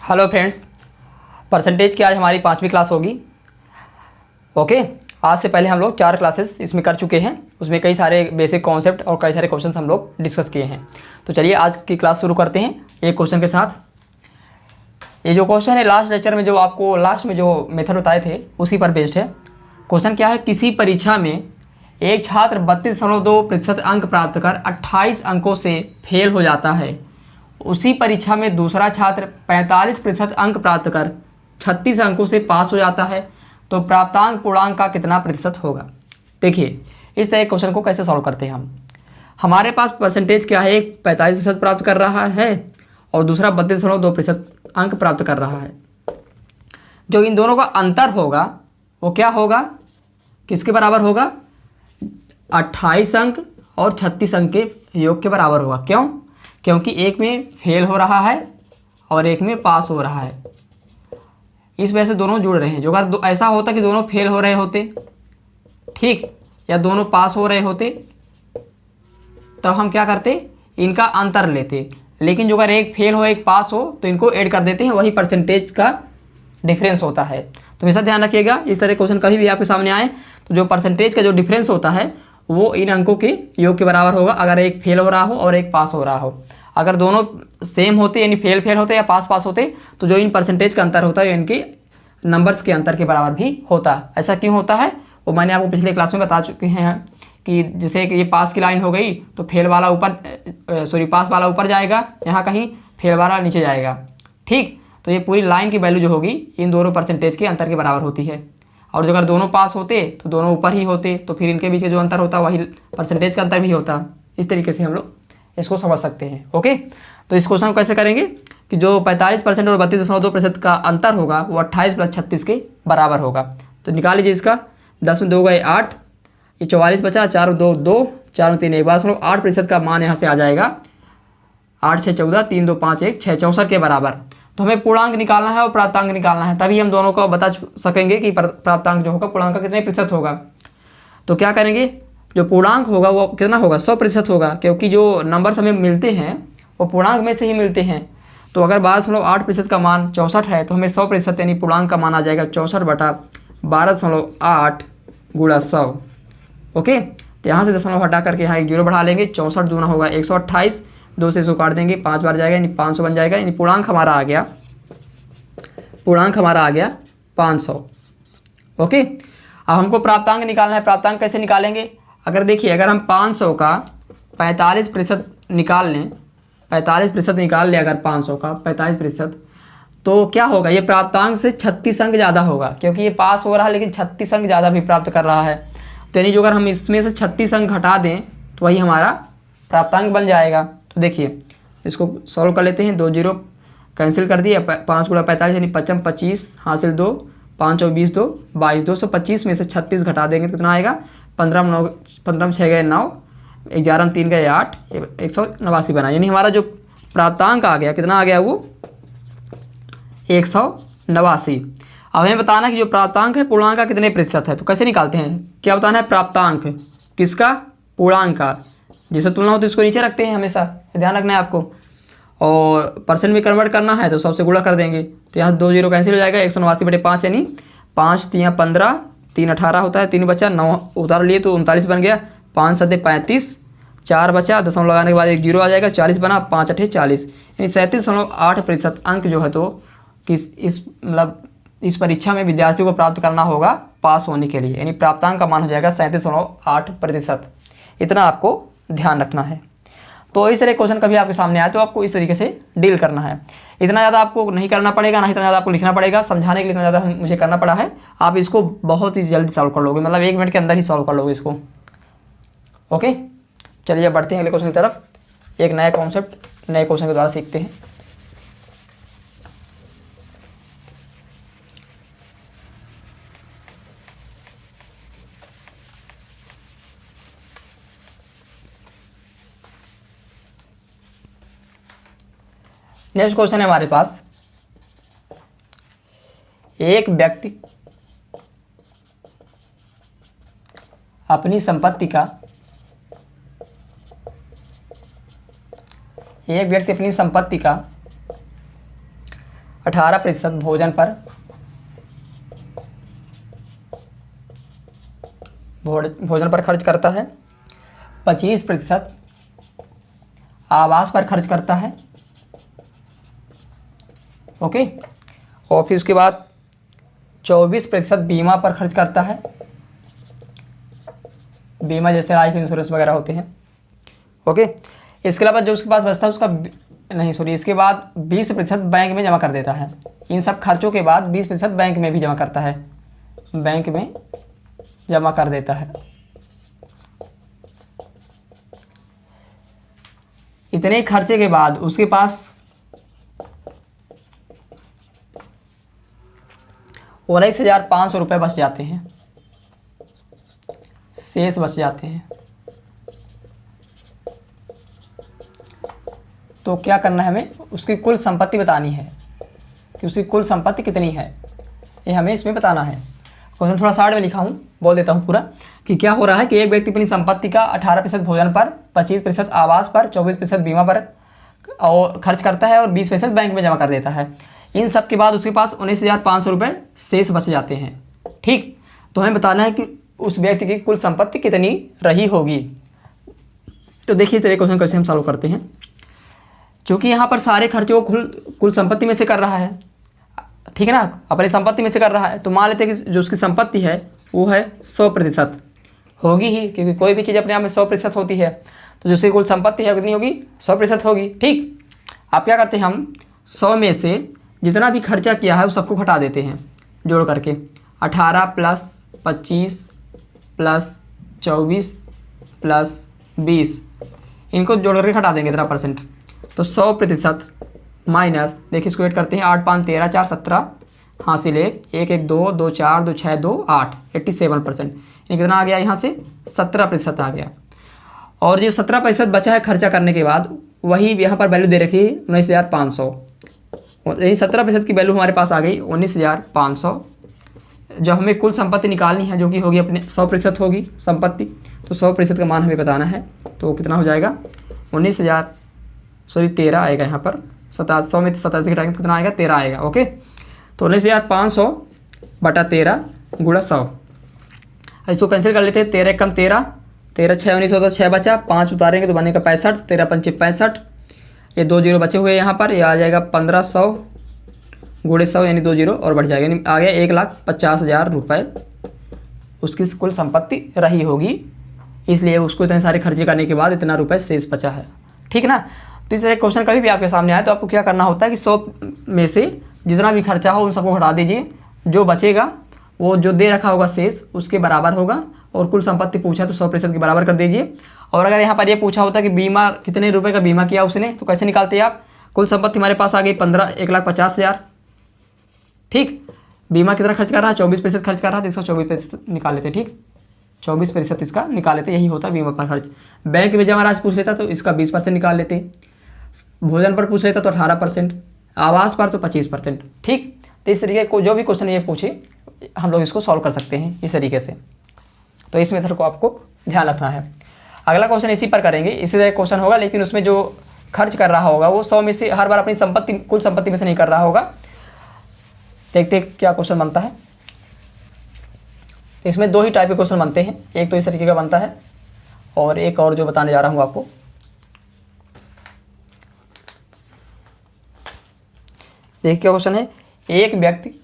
Hello friends, percentage की आज हमारी 5वीं क्लास होगी। ओके, आज से पहले हम लोग 4 क्लासेस इसमें कर चुके हैं। उसमें कई सारे बेसिक कॉन्सेप्ट और कई सारे क्वेश्चंस हम लोग डिस्कस किए हैं। तो चलिए आज की क्लास शुरू करते हैं एक क्वेश्चन के साथ। ये जो क्वेश्चन है लास्ट लेक्चर में जो आपको लास्ट में जो मेथड बताए थे उसी पर बेस्ड है। क्वेश्चन क्या है, किसी परीक्षा में एक छात्र 32.2% अंक प्राप्त कर 28 अंकों से फेल हो जाता है। उसी परीक्षा में दूसरा छात्र 45% अंक प्राप्त कर 36 अंकों से पास हो जाता है, तो प्राप्तांक पूर्णांक का कितना प्रतिशत होगा। देखिए इस तरह क्वेश्चन को कैसे सॉल्व करते हैं हम। हमारे पास परसेंटेज क्या है, एक 45% प्राप्त कर रहा है और दूसरा 32.2% अंक प्राप्त कर रहा है। जो इन दोनों का अंतर होगा वो क्या होगा, किसके बराबर होगा, 28 अंक और 36 अंक के योग के बराबर होगा। क्यों? क्योंकि एक में फेल हो रहा है और एक में पास हो रहा है, इस वजह से दोनों जुड़ रहे हैं। जो अगर ऐसा होता कि दोनों फेल हो रहे होते, ठीक, या दोनों पास हो रहे होते, तो हम क्या करते, इनका अंतर लेते। लेकिन जो अगर एक फेल हो एक पास हो तो इनको ऐड कर देते हैं, वही परसेंटेज का डिफरेंस होता है। तो हमेशा ध्यान रखिएगा, इस तरह क्वेश्चन कभी भी आपके सामने आए तो जो परसेंटेज का जो डिफरेंस होता है वो इन अंकों के योग के बराबर होगा, अगर एक फेल हो रहा हो और एक पास हो रहा हो। अगर दोनों सेम होते यानी फेल होते या पास होते तो जो इन परसेंटेज का अंतर होता है इनके नंबर्स के अंतर के बराबर भी होता। ऐसा क्यों होता है वो मैंने आपको पिछले क्लास में बता चुके हैं कि जैसे कि ये पास की लाइन हो गई तो फेल वाला ऊपर पास वाला ऊपर जाएगा, यहाँ कहीं फेल वाला नीचे जाएगा। ठीक, तो ये पूरी लाइन की वैल्यू जो होगी इन दोनों परसेंटेज के अंतर के बराबर होती है। और जो अगर दोनों पास होते तो दोनों ऊपर ही होते, तो फिर इनके बीच जो अंतर होता वही परसेंटेज का अंतर भी होता। इस तरीके से हम लोग इसको समझ सकते हैं। ओके, तो इस क्वेश्चन को कैसे करेंगे कि जो 45% और 32.2% का अंतर होगा वो 28 + 36 के बराबर होगा। तो निकाल लीजिए इसका, 10 में 2 गए 8, ये 44 बचा, 4 2 2, 4 में 3 1, 8% का मान यहाँ से आ जाएगा। 8 6 14, 3 2 5 1, 6 64 के बराबर। तो हमें पूर्णांक निकालना है और प्राप्तांक निकालना है, तभी हम दोनों को बता सकेंगे कि प्राप्तांक जो होगा पूर्णांक का कितने प्रतिशत होगा। तो क्या करेंगे, जो पूर्णांक होगा वो कितना होगा, 100% होगा, क्योंकि जो नंबर्स हमें मिलते हैं वो पूर्णांक में से ही मिलते हैं। तो अगर 12.8% का मान 64 है तो हमें 100% यानी पूर्णांक का मान आ जाएगा 64/12.8 × 100। ओके, तो यहाँ से दशमलव हटा करके यहाँ एक जीरो बढ़ा लेंगे। 64 दूना होगा 128, 2 से इसको काट देंगे, 5 बार जाएगा यानी 500 बन जाएगा। यानी पूर्णांक हमारा आ गया 500। ओके, अब हमको प्राप्तांक निकालना है। प्राप्तांक कैसे निकालेंगे, अगर देखिए अगर हम 500 का 45% निकाल लें, 45% निकाल लें, अगर 500 का 45%, तो क्या होगा, ये प्राप्तांक से 36 अंक ज़्यादा होगा, क्योंकि ये पास हो रहा है लेकिन 36 अंक ज़्यादा भी प्राप्त कर रहा है। तो यानी जो अगर हम इसमें से 36 अंक हटा दें तो वही हमारा प्राप्तांक बन जाएगा। तो देखिए इसको सॉल्व कर लेते हैं। 2 जीरो कैंसिल कर दिए, 5 × 45 यानी 55 25 हासिल 2, 5 और 20 2 22, 225 में से 36 घटा देंगे तो कितना आएगा, 15 में 6 गए 9, 11 में 3 गए 8, 189 बना। यानी हमारा जो प्राप्तांक आ गया कितना आ गया, वो 189। अब हमें बताना है कि जो प्राप्तांक है पूर्णांक का कितने प्रतिशत है। तो कैसे निकालते हैं, क्या बताना है, प्राप्तांक किसका, पूर्णांक का। जिससे तुलना हो तो इसको नीचे रखते हैं, हमेशा ध्यान रखना है आपको। और परसेंट में कन्वर्ट करना है तो 100 से गुणा कर देंगे, तो यहाँ 2 जीरो कैंसिल हो जाएगा। 189/5 यानी 5 3 15, 3 18 होता है, 3 बचा, 9 उतार लिए तो 39 बन गया, 5 7 35, 4 बचा, दशमलव लगाने के बाद एक जीरो आ जाएगा, 40 बना, 5 8 40, यानी 37.8% अंक जो है तो इस परीक्षा में विद्यार्थियों को प्राप्त करना होगा पास होने के लिए। यानी प्राप्तांक का मान हो जाएगा 37.8%। इतना आपको ध्यान रखना है। तो इस तरह क्वेश्चन कभी आपके सामने आए तो आपको इस तरीके से डील करना है। इतना ज़्यादा आपको नहीं करना पड़ेगा, ना इतना ज़्यादा आपको लिखना पड़ेगा। समझाने के लिए इतना ज़्यादा मुझे करना पड़ा है, आप इसको बहुत ही जल्दी सॉल्व कर लोगे, मतलब 1 मिनट के अंदर ही सॉल्व कर लोगे इसको। ओके, चलिए बढ़ते हैं अगले क्वेश्चन की तरफ। एक नया कॉन्सेप्ट नए क्वेश्चन के द्वारा सीखते हैं। नेक्स्ट क्वेश्चन है हमारे पास, एक व्यक्ति अपनी संपत्ति का 48% 18% भोजन पर खर्च करता है, 25% आवास पर खर्च करता है, ओके। और फिर उसके बाद 24% बीमा पर खर्च करता है, बीमा जैसे लाइफ इंश्योरेंस वगैरह होते हैं, ओके। इसके अलावा जो उसके पास बचता है उसका नहीं सॉरी इसके बाद 20% बैंक में जमा कर देता है। इन सब खर्चों के बाद 20% बैंक में भी जमा करता है, बैंक में जमा कर देता है। इतने खर्चे के बाद उसके पास 19,500 रुपये बच जाते हैं, शेष बच जाते हैं। तो क्या करना है, हमें उसकी कुल संपत्ति बतानी है कि उसकी कुल संपत्ति कितनी है, ये हमें इसमें बताना है। क्वेश्चन थोड़ा साइड में लिखा हूँ, बोल देता हूँ पूरा कि क्या हो रहा है कि एक व्यक्ति अपनी संपत्ति का 18% भोजन पर, 25% आवास पर, 24% बीमा पर और खर्च करता है और 20% बैंक में जमा कर देता है। इन सब के बाद उसके पास 19,500 रुपये शेष बच जाते हैं, ठीक। तो हमें बताना है कि उस व्यक्ति की कुल संपत्ति कितनी रही होगी। तो देखिए तेरे क्वेश्चन कैसे हम सॉल्व करते हैं। क्योंकि यहाँ पर सारे खर्चे को कुल संपत्ति में से कर रहा है, ठीक है ना, अपनी संपत्ति में से कर रहा है। तो मान लेते हैं कि जो उसकी संपत्ति है वो है 100% होगी ही, क्योंकि कोई भी चीज़ अपने आप में 100% होती है। तो जो उसकी कुल संपत्ति है कितनी होगी, 100% होगी, ठीक। अब क्या करते हैं हम 100 में से जितना भी खर्चा किया है उस सबको घटा देते हैं जोड़ करके। 18 + 25 + 24 + 20 इनको जोड़ करके घटा देंगे इतना %। तो 100% माइनस, देखिए इसको ऐड करते हैं, 8 5 13 4 17 हासिल 1 1 1 2 2 4 2 6 2 8 87%। ये कितना आ गया, यहाँ से 17% आ गया। और जो 17% बचा है खर्चा करने के बाद, वही यहाँ पर वैल्यू दे रखी है 19,500। यही 17% की वैल्यू हमारे पास आ गई 19,500। जब हमें कुल संपत्ति निकालनी है जो कि होगी अपने 100% होगी संपत्ति, तो 100% का मान हमें बताना है। तो कितना हो जाएगा 13 आएगा यहाँ पर, 100 में 87 घटाएंगे तो कितना आएगा 13 आएगा, ओके। तो 19,500 बटा 13 गुणा 100, इसको कैंसिल कर लेते हैं। 13 कम 13, 13 6 19 होता 6 बचा, 5 उतारेंगे तो बनेगा 65, 13 पंचे 65, ये 2 जीरो बचे हुए यहाँ पर, ये आ जाएगा 1500 गुणे 100 यानी 2 जीरो और बढ़ जाएगा, यानी आ गया 1,50,000 रुपये उसकी कुल संपत्ति रही होगी। इसलिए उसको इतने सारे खर्चे करने के बाद इतना रुपये शेष बचा है, ठीक ना। तो इस तरह क्वेश्चन कभी भी आपके सामने आए तो आपको क्या करना होता है कि 100 में से जितना भी खर्चा हो उन सबको हटा दीजिए, जो बचेगा वो जो दे रखा होगा शेष उसके बराबर होगा। और कुल संपत्ति पूछा तो 100% के बराबर कर दीजिए। और अगर यहाँ पर ये पूछा होता कि बीमा कितने रुपए का बीमा किया उसने, तो कैसे निकालते हैं आप। कुल संपत्ति हमारे पास आ गई 1,50,000, ठीक। बीमा कितना खर्च कर रहा है, 24% खर्च कर रहा है, तो इसका 24% निकाल लेते, ठीक। 24% इसका निकाल लेते, यही होता है बीमा पर खर्च। बैंक में जमा राशि पूछ लेता तो इसका 20% निकाल लेते, भोजन पर पूछ लेता तो 18%, आवास पर तो 25%, ठीक। तो इस तरीके को जो भी क्वेश्चन ये पूछे हम लोग इसको सॉल्व कर सकते हैं इस तरीके से। तो इस मेथड को आपको ध्यान रखना है। अगला क्वेश्चन इसी पर करेंगे, इसी तरह क्वेश्चन होगा, लेकिन उसमें जो खर्च कर रहा होगा वो 100 में से हर बार अपनी संपत्ति कुल संपत्ति में से नहीं कर रहा होगा। देखते क्या क्वेश्चन बनता है। इसमें 2 ही टाइप के क्वेश्चन बनते हैं, एक तो इस तरीके का बनता है और एक और जो बताने जा रहा हूँ आपको। देखिए क्या क्वेश्चन है। एक व्यक्ति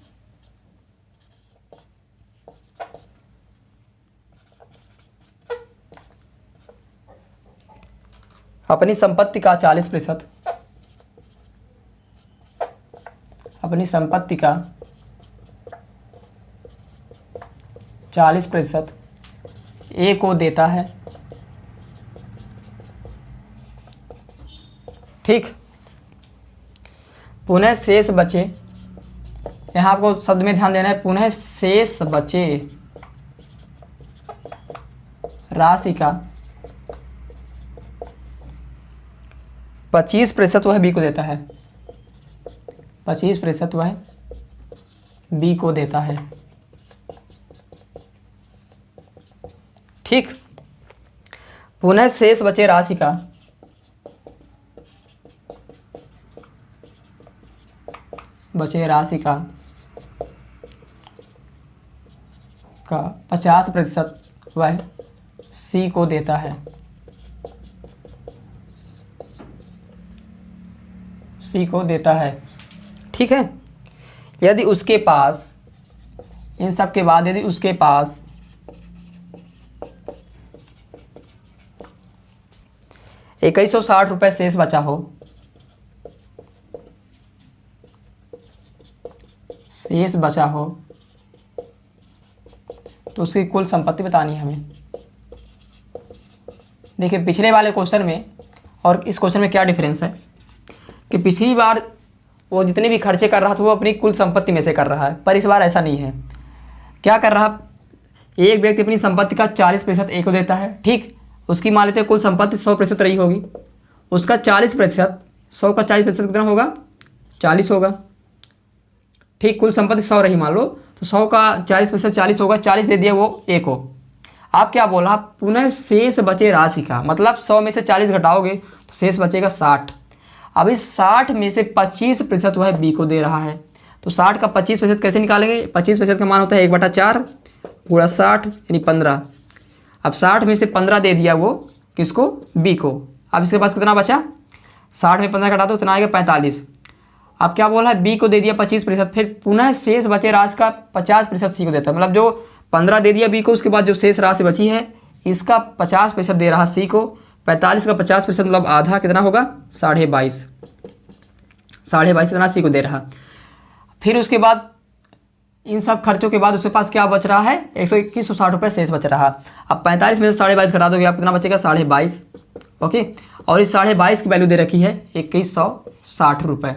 अपनी संपत्ति का 40% अपनी संपत्ति का 40% ए को देता है, ठीक। पुनः शेष बचे, यहाँ आपको शब्द में ध्यान देना है, पुनः शेष बचे राशि का 25% वह बी को देता है, 25% वह बी को देता है, ठीक। पुनः शेष बचे राशि का बचे राशि का 50% वह सी को देता है। सी को देता है, ठीक है। यदि उसके पास, इन सब के बाद यदि उसके पास 2160 रुपये शेष बचा हो, शेष बचा हो, तो उसकी कुल संपत्ति बतानी है हमें। देखिए पिछले वाले क्वेश्चन में और इस क्वेश्चन में क्या डिफरेंस है कि पिछली बार वो जितने भी खर्चे कर रहा था वो अपनी कुल संपत्ति में से कर रहा है, पर इस बार ऐसा नहीं है। क्या कर रहा, एक व्यक्ति अपनी संपत्ति का 40% ए को देता है, ठीक। उसकी मान लेते हैं कुल संपत्ति 100% रही होगी, उसका 40%, 100 का 40% कितना होगा, 40 होगा, ठीक। कुल संपत्ति 100 रही मान लो, तो 100 का 40% 40 होगा, 40 दे दिया वो ए को। आप क्या बोला, पुनः शेष बचे राशि का, मतलब 100 में से 40 घटाओगे तो शेष बचेगा 60। अब इस 60 में से 25% वह बी को दे रहा है, तो 60 का 25% कैसे निकालेंगे, 25% का मान होता है 1/4 गुणा 60 यानी 15। अब 60 में से 15 दे दिया वो किसको, बी को। अब इसके पास कितना बचा, 60 में 15 घटा दो इतना आएगा 45। अब क्या बोला है, बी को दे दिया 25%, फिर पुनः शेष बचे राशि का 50% सी को देता है। मतलब जो 15 दे दिया बी को, उसके बाद जो शेष राशि बची है इसका 50% दे रहा सी को। 45 का 50% मतलब आधा कितना होगा, 22.5। 22.5 इतना सी को दे रहा। फिर उसके बाद इन सब खर्चों के बाद उसके पास क्या बच रहा है, 12160 रुपये शेष बच रहा। अब 45 में से 22.5 घटा दोगे आप कितना बचेगा, 22.5। ओके, और इस 22.5 की वैल्यू दे रखी है 2160 रुपये।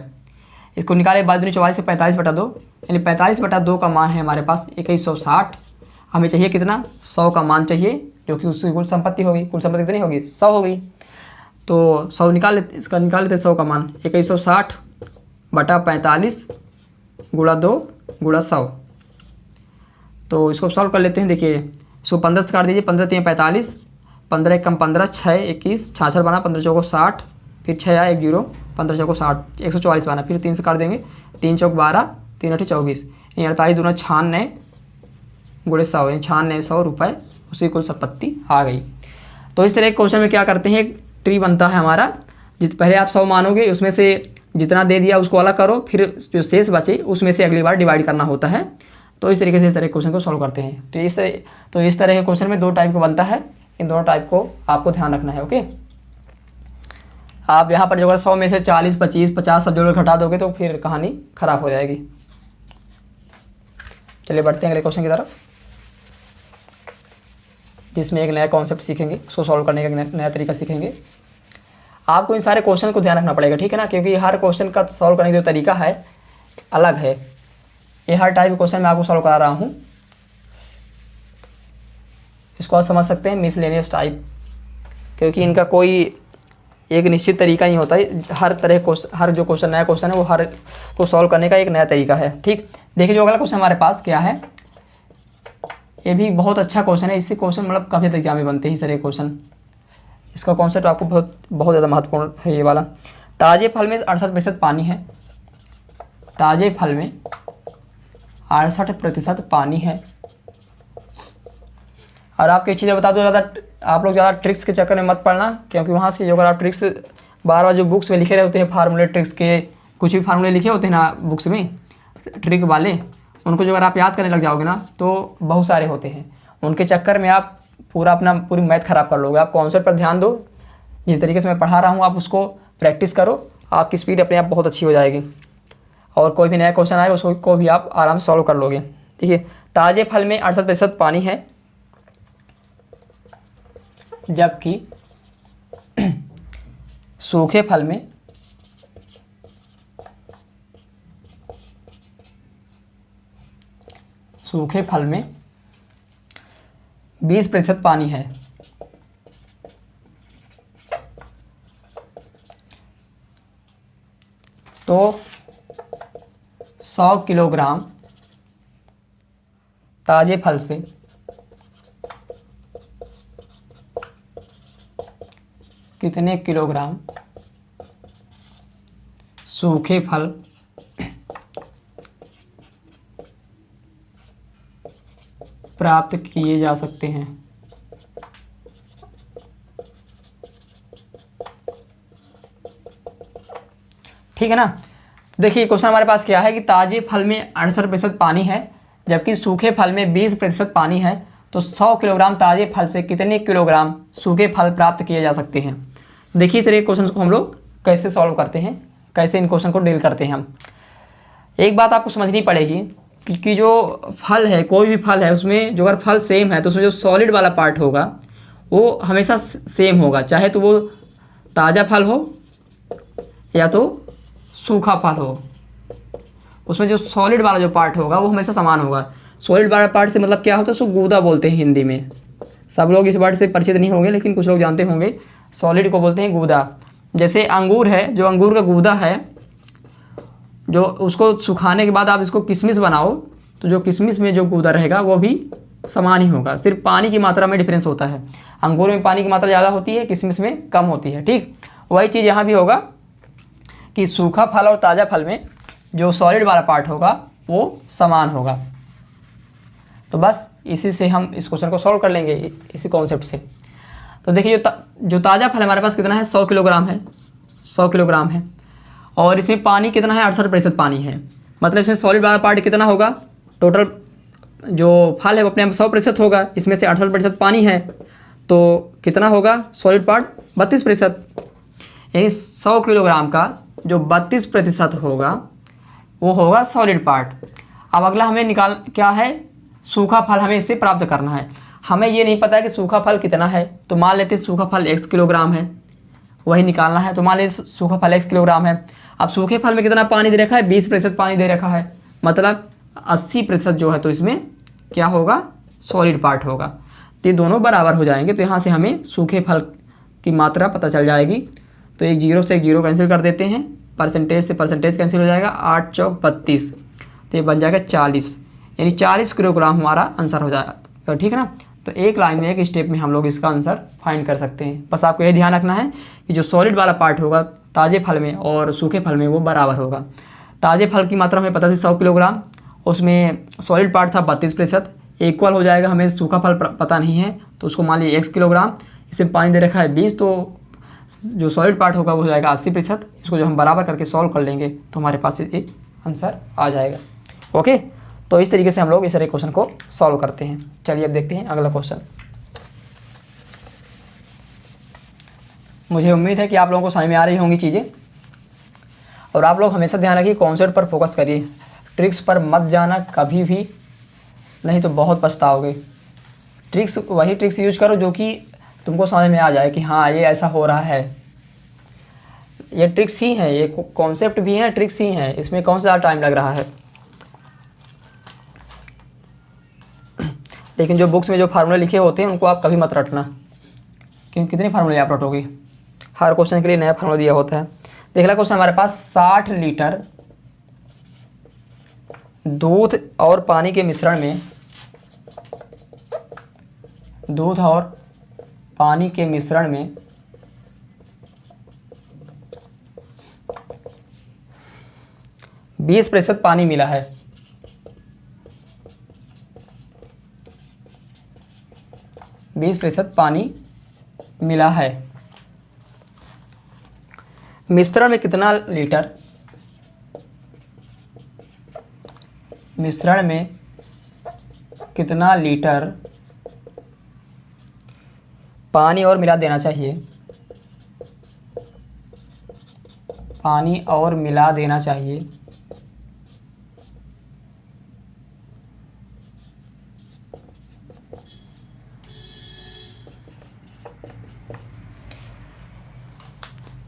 इसको निकाले बाद 44 से 45/2, यानी 45/2 का मान है हमारे पास 2160। हमें चाहिए कितना, 100 का मान चाहिए, जो कि उसकी कुल संपत्ति होगी। कुल संपत्ति कितनी होगी, 100 होगी। तो 100 निकाल लेते, इसका निकाल लेते 100 का मान 2160/45 गुणा 2 गुणा 100। तो इसको सॉल्व कर लेते हैं। देखिए इसको 15 से काट दीजिए, 15 3 45, 15 1 कम 15, 6 21 66 बना, 15 चौको 60, फिर 6 आया 1 0, 15 चौको 60, 144 बना, फिर 3 से काट देंगे, 3 चौक 12, 3 8 24, 48 दूना 96 गुणे 100, 9600 रुपये उसकी कुल संपत्ति आ गई। तो इस तरह के क्वेश्चन में क्या करते हैं, एक ट्री बनता है हमारा, पहले आप 100 मानोगे, उसमें से जितना दे दिया उसको अलग करो, फिर जो शेष बचे उसमें से अगली बार डिवाइड करना होता है। तो इस तरीके से इस तरह के क्वेश्चन को सॉल्व करते हैं। तो इस तरह के क्वेश्चन में 2 टाइप का बनता है, इन दोनों टाइप को आपको ध्यान रखना है। ओके, आप यहाँ पर जो है 100 में से 40 25 50 सब जो घटा दोगे तो फिर कहानी खराब हो जाएगी। चलिए बढ़ते हैं अगले क्वेश्चन की तरफ, जिसमें एक नया कॉन्सेप्ट सीखेंगे, उसको सॉल्व करने का नया तरीका सीखेंगे। आपको इन सारे क्वेश्चन को ध्यान रखना पड़ेगा, ठीक है ना, क्योंकि हर क्वेश्चन का सॉल्व करने का जो तरीका है अलग है। ये हर टाइप के क्वेश्चन मैं आपको सॉल्व करा रहा हूँ। इसको आप समझ सकते हैं मिसलेनियस टाइप, क्योंकि इनका कोई एक निश्चित तरीका नहीं होता है। हर तरह हर जो क्वेश्चन नया क्वेश्चन है वो हर को सॉल्व करने का एक नया तरीका है, ठीक। देखिए जो अगला क्वेश्चन हमारे पास क्या है, ये भी बहुत अच्छा क्वेश्चन है। इससे क्वेश्चन मतलब काफ़ी एग्जाम में बनते हैं इस तरह क्वेश्चन। इसका कॉन्सेप्ट आपको बहुत ज़्यादा महत्वपूर्ण है ये वाला। ताज़े फल में 68% पानी है, ताज़े फल में 68% पानी है। और आपको एक चीज़ बता दो, आप लोग ज़्यादा ट्रिक्स के चक्कर में मत पड़ना, क्योंकि वहाँ से अगर आप ट्रिक्स बार बार जो बुक्स में लिखे रहे होते हैं फार्मूले, ट्रिक्स के कुछ भी फार्मूले लिखे होते हैं ना बुक्स में ट्रिक वाले, उनको जो अगर आप याद करने लग जाओगे ना तो बहुत सारे होते हैं, उनके चक्कर में आप पूरी मैथ ख़राब कर लोगे। आप कॉन्सेप्ट पर ध्यान दो, जिस तरीके से मैं पढ़ा रहा हूँ आप उसको प्रैक्टिस करो, आपकी स्पीड अपने आप बहुत अच्छी हो जाएगी और कोई भी नया क्वेश्चन आएगा उसको भी आप आराम से सॉल्व कर लोगे। ठीक है, ताज़े फल में 68% पानी है, जबकि सूखे फल में सूखे फल में 20% पानी है। तो 100 किलोग्राम ताजे फल से कितने किलोग्राम सूखे फल प्राप्त किए जा सकते हैं। ठीक है ना। देखिए क्वेश्चन हमारे पास क्या है कि ताजे फल में 68% पानी है जबकि सूखे फल में 20% पानी है, तो 100 किलोग्राम ताजे फल से कितने किलोग्राम सूखे फल प्राप्त किए जा सकते हैं। देखिए इस तरह के क्वेश्चन को हम लोग कैसे सॉल्व करते हैं, कैसे इन क्वेश्चन को डील करते हैं हम। एक बात आपको समझनी पड़ेगी कि जो फल है, कोई भी फल है, उसमें जो अगर फल सेम है तो उसमें जो सॉलिड वाला पार्ट होगा वो हमेशा सेम होगा, चाहे तो वो ताज़ा फल हो या तो सूखा फल हो। उसमें जो सॉलिड वाला जो पार्ट होगा वो हमेशा समान होगा। सॉलिड वाला पार्ट से मतलब क्या होता है, उसको गूदा बोलते हैं हिंदी में। सब लोग इस वर्ड से परिचित नहीं होंगे लेकिन कुछ लोग जानते होंगे। सॉलिड को बोलते हैं गूदा। जैसे अंगूर है, जो अंगूर का गूदा है, जो उसको सुखाने के बाद आप इसको किशमिश बनाओ तो जो किशमिश में जो गूदा रहेगा वो भी समान ही होगा, सिर्फ पानी की मात्रा में डिफरेंस होता है। अंगूर में पानी की मात्रा ज़्यादा होती है, किशमिश में कम होती है। ठीक वही चीज़ यहाँ भी होगा कि सूखा फल और ताज़ा फल में जो सॉलिड वाला पार्ट होगा वो समान होगा। तो बस इसी से हम इस क्वेश्चन को सॉल्व कर लेंगे, इसी कॉन्सेप्ट से। तो देखिए जो ताज़ा फल हमारे पास कितना है, 100 किलोग्राम है, 100 किलोग्राम है। और इसमें पानी कितना है, 68% पानी है। मतलब इसमें सॉलिड वाला पार्ट कितना होगा, टोटल जो फल है वो अपने आप 100% होगा, इसमें से 68% पानी है तो कितना होगा सॉलिड पार्ट, 32%। यानी 100 किलोग्राम का जो 32% होगा वो होगा सॉलिड पार्ट। अब अगला हमें निकाल क्या है, सूखा फल हमें इससे प्राप्त करना है। हमें ये नहीं पता है कि सूखा फल कितना है, तो मान लेते हैं सूखा फल x किलोग्राम है, वही निकालना है। तो मान लीजिए सूखा फल x किलोग्राम है। अब सूखे फल में कितना पानी दे रखा है, 20% पानी दे रखा है, मतलब 80% जो है तो इसमें क्या होगा, सॉलिड पार्ट होगा। तो ये दोनों बराबर हो जाएंगे, तो यहाँ से हमें सूखे फल की मात्रा पता चल जाएगी। तो एक जीरो से एक जीरो कैंसिल कर देते हैं, परसेंटेज से परसेंटेज कैंसिल हो जाएगा, 8 चौक 32, तो ये बन जाएगा 40, यानी 40 किलोग्राम हमारा आंसर हो जाएगा। ठीक है ना। तो एक लाइन में, एक स्टेप में हम लोग इसका आंसर फाइंड कर सकते हैं। बस आपको ये ध्यान रखना है कि जो सॉलिड वाला पार्ट होगा ताज़े फल में और सूखे फल में वो बराबर होगा। ताज़े फल की मात्रा हमें पता थी 100 किलोग्राम, उसमें सॉलिड पार्ट था 32%, इक्वल हो जाएगा। हमें सूखा फल पता नहीं है तो उसको मान लीजिए x किलोग्राम, इसमें पानी दे रखा है 20, तो जो सॉलिड पार्ट होगा वो हो जाएगा 80%। इसको जो हम बराबर करके सॉल्व कर लेंगे तो हमारे पास एक आंसर आ जाएगा। ओके, तो इस तरीके से हम लोग इस तरह क्वेश्चन को सॉल्व करते हैं। चलिए अब देखते हैं अगला क्वेश्चन। मुझे उम्मीद है कि आप लोगों को समझ में आ रही होंगी चीज़ें, और आप लोग हमेशा ध्यान रखिए कॉन्सेप्ट पर फोकस करिए, ट्रिक्स पर मत जाना कभी भी, नहीं तो बहुत पछताओगे। ट्रिक्स वही ट्रिक्स यूज करो जो कि तुमको समझ में आ जाए कि हाँ ये ऐसा हो रहा है। ये ट्रिक्स ही हैं, ये कॉन्सेप्ट भी हैं, ट्रिक्स ही हैं, इसमें कौन सा टाइम लग रहा है। लेकिन जो बुक्स में जो फार्मूले लिखे होते हैं उनको आप कभी मत रटना, क्योंकि कितने फार्मूले आप रटोगे, हर क्वेश्चन के लिए नया फार्मूला दिया होता है। देखला क्वेश्चन हमारे पास 60 लीटर दूध और पानी के मिश्रण में, दूध और पानी के मिश्रण में 20% पानी मिला है। पानी मिला है। मिश्रण में कितना लीटर, मिश्रण में कितना लीटर पानी और मिला देना चाहिए, पानी और मिला देना चाहिए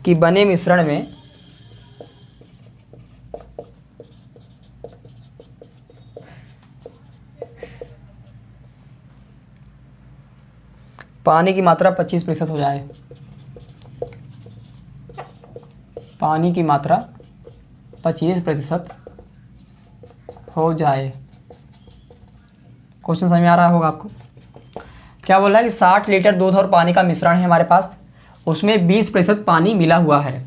कि बने मिश्रण में पानी की मात्रा 25% हो जाए, पानी की मात्रा 25% हो जाए। क्वेश्चन समझ में आ रहा होगा आपको। क्या बोल रहा है कि 60 लीटर दूध और पानी का मिश्रण है हमारे पास, उसमें 20% पानी मिला हुआ है।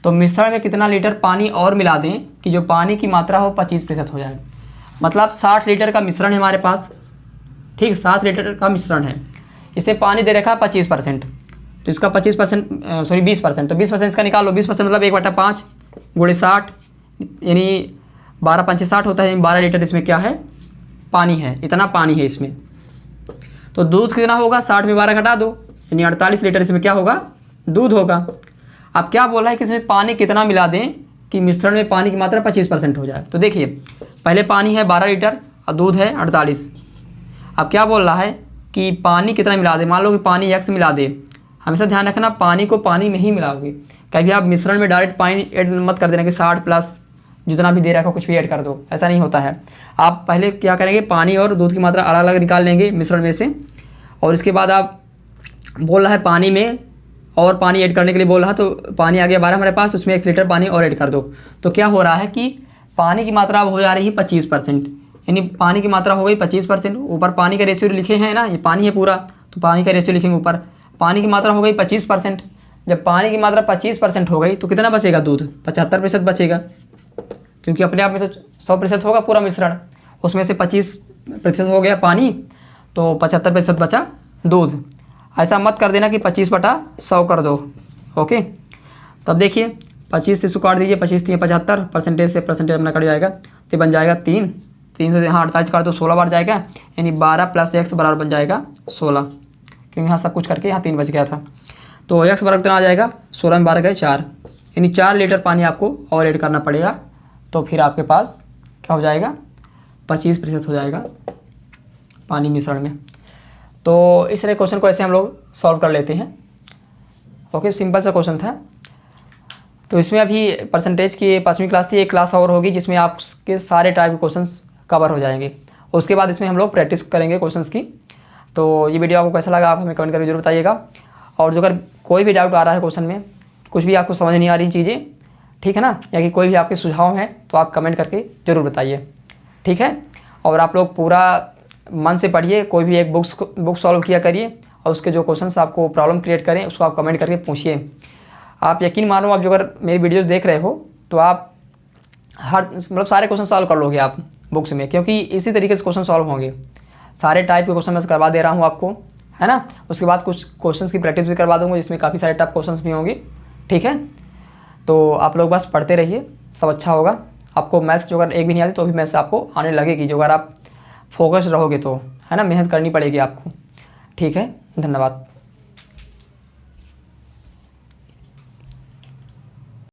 तो मिश्रण में कितना लीटर पानी और मिला दें कि जो पानी की मात्रा हो 25% हो जाए। मतलब 60 लीटर का मिश्रण है हमारे पास, ठीक, 7 लीटर का मिश्रण है। इसमें पानी दे रखा है 25%, तो इसका 25% सॉरी 20%, तो 20% इसका निकाल लो। 20% मतलब 1/5 गुणे 60, यानी 12 पंचे 60 होता है, यानी 12 लीटर इसमें क्या है, पानी है। इतना पानी है इसमें। तो दूध कितना होगा, 60 में 12 घटा दो, यानी 48 लीटर इसमें क्या होगा, दूध होगा। अब क्या बोला है कि इसमें पानी कितना मिला दें कि मिश्रण में पानी की मात्रा 25% हो जाए। तो देखिए, पहले पानी है 12 लीटर और दूध है 48। अब क्या बोल रहा है कि पानी कितना मिला दे। मान लो कि पानी x मिला दे। हमेशा ध्यान रखना, पानी को पानी में ही मिलाओगे। कभी आप मिश्रण में डायरेक्ट पानी ऐड मत कर देना कि 60 प्लस जितना भी दे रखा हो कुछ भी ऐड कर दो, ऐसा नहीं होता है। आप पहले क्या करेंगे, पानी और दूध की मात्रा अलग अलग निकाल लेंगे मिश्रण में से, और इसके बाद आप बोल रहा है पानी में और पानी ऐड करने के लिए बोल रहा है, तो पानी आ गया 12 हमारे पास, उसमें 1 लीटर पानी और ऐड कर दो। तो क्या हो रहा है कि पानी की मात्रा अब हो जा रही है 25%, यानी पानी की मात्रा हो गई 25%। ऊपर पानी का रेशियो लिखे हैं ना, ये पानी है पूरा, तो पानी का रेशियो लिखेंगे ऊपर। पानी की मात्रा हो गई 25%। जब पानी की मात्रा 25% हो गई तो कितना बचेगा, दूध 75% बचेगा, क्योंकि अपने आप में तो 100% होगा पूरा मिश्रण, उसमें से 25% हो गया पानी, तो 75% बचा दूध। ऐसा मत कर देना कि 25/100 कर दो। ओके, तब देखिए 25 से इसको काट दीजिए, 25 3 75, परसेंटेज से परसेंटेज अपना कट जाएगा, तो बन जाएगा 3 से यहाँ 48 काट दो 16 बार जाएगा, यानी 12 + x बराबर बन जाएगा 16, क्योंकि यहाँ सब कुछ करके यहाँ 3 बच गया था। तो x बराबर कितना आ जाएगा, 16 में 12 गए 4, यानी 4 लीटर पानी आपको और ऐड करना पड़ेगा। तो फिर आपके पास क्या हो जाएगा, 25% हो जाएगा पानी मिश्रण में। तो इस तरह क्वेश्चन को ऐसे हम लोग सॉल्व कर लेते हैं। ओके, सिंपल सा क्वेश्चन था। तो इसमें अभी परसेंटेज की 5वीं क्लास थी, एक क्लास और होगी जिसमें आपके सारे टाइप के क्वेश्चंस कवर हो जाएंगे। उसके बाद इसमें हम लोग प्रैक्टिस करेंगे क्वेश्चंस की। तो ये वीडियो आपको कैसा लगा आप हमें कमेंट करके जरूर बताइएगा। और जो अगर कोई भी डाउट आ रहा है क्वेश्चन में, कुछ भी आपको समझ नहीं आ रही चीज़ें, ठीक है ना, या कि कोई भी आपके सुझाव हैं, तो आप कमेंट करके ज़रूर बताइए, ठीक है। और आप लोग पूरा मन से पढ़िए, कोई भी एक बुक सॉल्व किया करिए, और उसके जो क्वेश्चंस आपको प्रॉब्लम क्रिएट करें उसको आप कमेंट करके पूछिए। आप यकीन मानो, आप जो अगर मेरी वीडियोस देख रहे हो तो आप हर मतलब सारे क्वेश्चन सॉल्व कर लोगे आप बुक्स में, क्योंकि इसी तरीके से क्वेश्चन सॉल्व होंगे। सारे टाइप के क्वेश्चन मैं करवा दे रहा हूँ आपको, है ना। उसके बाद कुछ क्वेश्चन की प्रैक्टिस भी करवा दूँगा, जिसमें काफ़ी सारे टफ क्वेश्चन भी होंगे, ठीक है। तो आप लोग बस पढ़ते रहिए, सब अच्छा होगा। आपको मैथ्स जो अगर एक भी नहीं आती तो भी मैथ्स आपको आने लगेगी, जो अगर आप फोकस रहोगे तो, है ना, मेहनत करनी पड़ेगी आपको, ठीक है। धन्यवाद।